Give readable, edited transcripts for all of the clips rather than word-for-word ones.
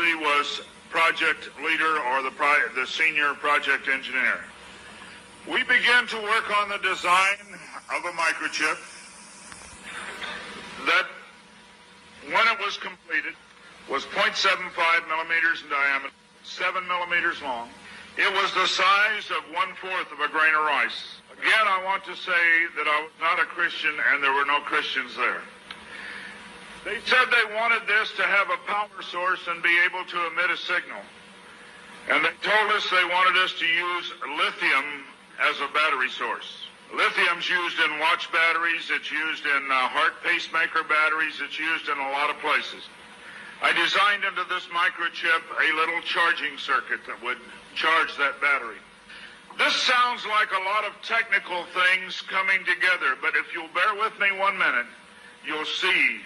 responsibility was project leader or the senior project engineer. We began to work on the design of a microchip that, when it was completed, was 0.75 millimeters in diameter, 7 millimeters long. It was the size of 1/4 of a grain of rice. Again, I want to say that I was not a Christian and there were no Christians there. They said they wanted this to have a power source and be able to emit a signal. And they told us they wanted us to use lithium as a battery source. Lithium's used in watch batteries, it's used in heart pacemaker batteries, it's used in a lot of places. I designed into this microchip a little charging circuit that would charge that battery. This sounds like a lot of technical things coming together, but if you'll bear with me 1 minute, you'll see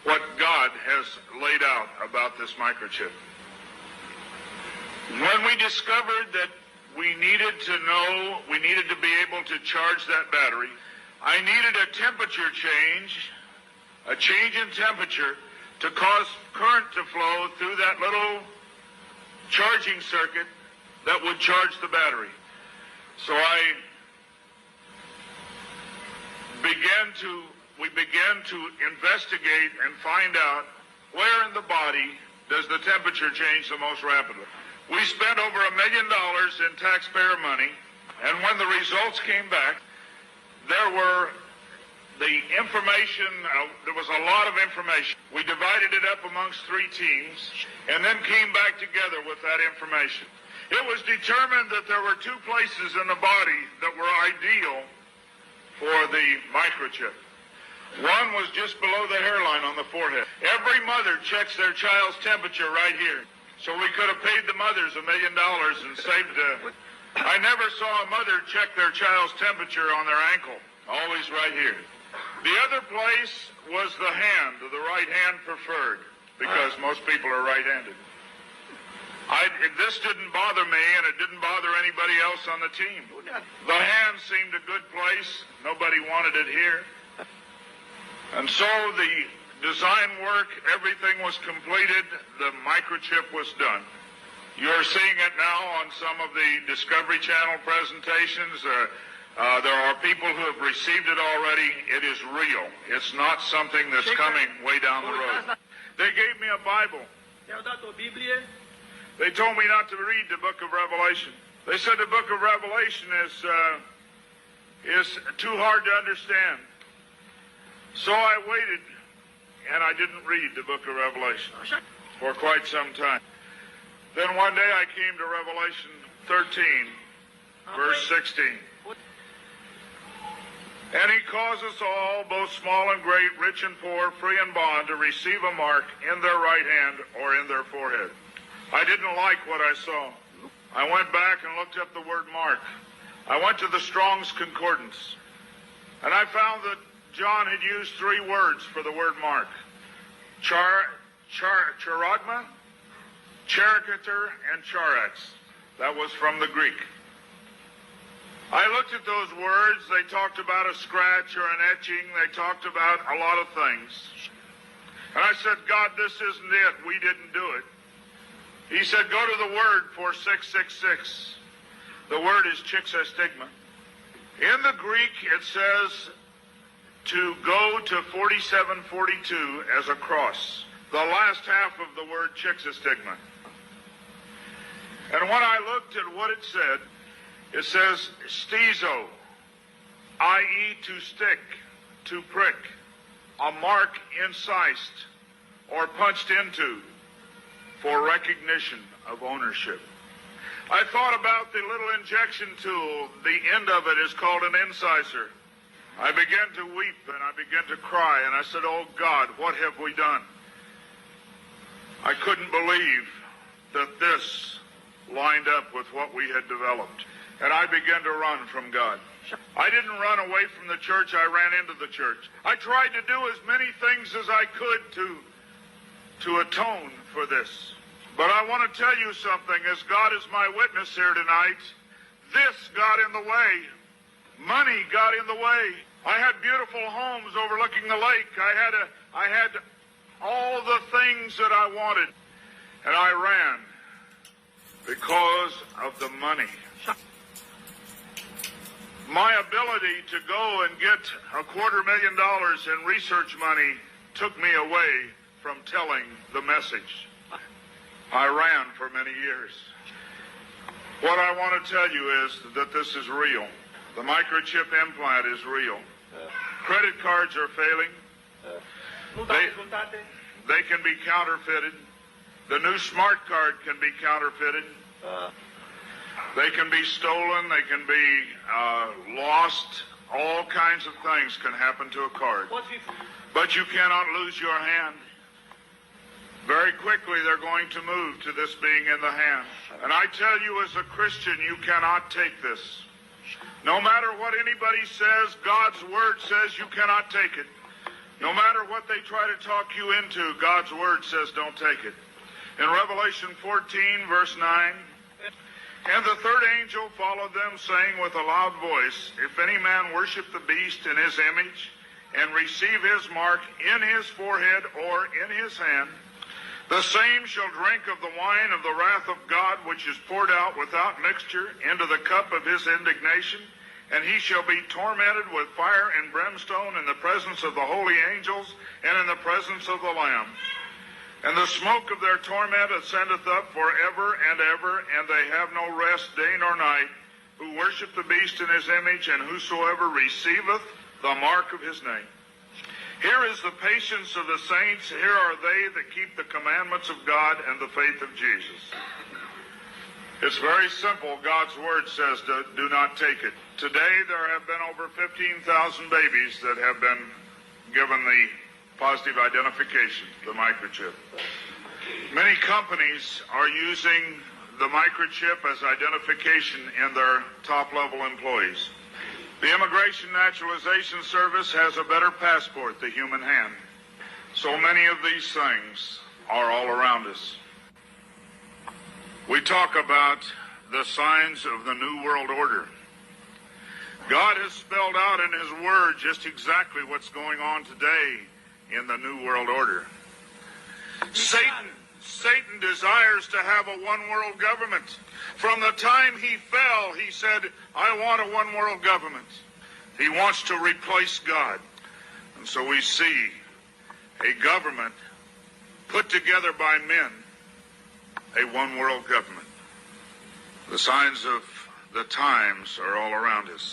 what God has laid out about this microchip. When we discovered that we needed to be able to charge that battery, I needed a temperature change, a change in temperature, to cause current to flow through that little charging circuit that would charge the battery. So we began to investigate and find out where in the body does the temperature change the most rapidly. We spent over $1 million in taxpayer money, and when the results came back, there was a lot of information. We divided it up amongst 3 teams and then came back together with that information. It was determined that there were 2 places in the body that were ideal for the microchip. One was just below the hairline on the forehead. Every mother checks their child's temperature right here. So we could have paid the mothers $1 million and saved I never saw a mother check their child's temperature on their ankle. Always right here. The other place was the hand, the right hand preferred, because most people are right-handed. This didn't bother me, and it didn't bother anybody else on the team. The hand seemed a good place. Nobody wanted it here. And so the design work, everything was completed. The microchip was done. You're seeing it now on some of the Discovery Channel presentations. There are people who have received it already. It is real. It's not something that's coming way down the road. They gave me a Bible. They told me not to read the book of Revelation. They said the book of Revelation is too hard to understand. So I waited, and I didn't read the book of Revelation for quite some time. Then one day I came to Revelation 13, verse 16. And he causes all, both small and great, rich and poor, free and bond, to receive a mark in their right hand or in their forehead. I didn't like what I saw. I went back and looked up the word mark. I went to the Strong's Concordance, and I found that John had used 3 words for the word mark. Charagma, charicature, and charax. That was from the Greek. I looked at those words. They talked about a scratch or an etching. They talked about a lot of things. And I said, God, this isn't it. We didn't do it. He said, go to the word for 666. The word is chixastigma. In the Greek, it says to go to 4742 as a cross. The last half of the word chixastigma. And when I looked at what it says stizo, i.e. to stick, to prick, a mark incised or punched into for recognition of ownership. I thought about the little injection tool. The end of it is called an incisor. I began to weep and I began to cry, and I said, oh God, what have we done? I couldn't believe that this lined up with what we had developed. And I began to run from God. I didn't run away from the church, I ran into the church. I tried to do as many things as I could to atone for this. But I want to tell you something, as God is my witness here tonight, this got in the way. Money got in the way. I had beautiful homes overlooking the lake. I had all the things that I wanted. And I ran because of the money. My ability to go and get $250,000 in research money took me away from telling the message. I ran for many years. What I want to tell you is that this is real. The microchip implant is real. Credit cards are failing. They can be counterfeited. The new smart card can be counterfeited. They can be stolen. They can be lost. All kinds of things can happen to a card. But you cannot lose your hand. Very quickly, they're going to move to this being in the hand. And I tell you, as a Christian, you cannot take this. No matter what anybody says, God's Word says you cannot take it. No matter what they try to talk you into, God's Word says don't take it. In Revelation 14, verse 9, and the third angel followed them, saying with a loud voice, if any man worship the beast in his image, and receive his mark in his forehead or in his hand, the same shall drink of the wine of the wrath of God, which is poured out without mixture into the cup of his indignation, and he shall be tormented with fire and brimstone in the presence of the holy angels and in the presence of the Lamb. And the smoke of their torment ascendeth up forever and ever, and they have no rest day nor night, who worship the beast in his image, and whosoever receiveth the mark of his name. Here is the patience of the saints. Here are they that keep the commandments of God and the faith of Jesus. It's very simple. God's Word says do not take it. Today there have been over 15,000 babies that have been given the positive identification, the microchip. Many companies are using the microchip as identification in their top-level employees. The Immigration Naturalization Service has a better passport, the human hand. So many of these things are all around us. We talk about the signs of the New World Order. God has spelled out in His Word just exactly what's going on today in the New World Order. Satan desires to have a one-world government. From the time he fell, he said, I want a one-world government. He wants to replace God. And so we see a government put together by men, a one-world government. The signs of the times are all around us.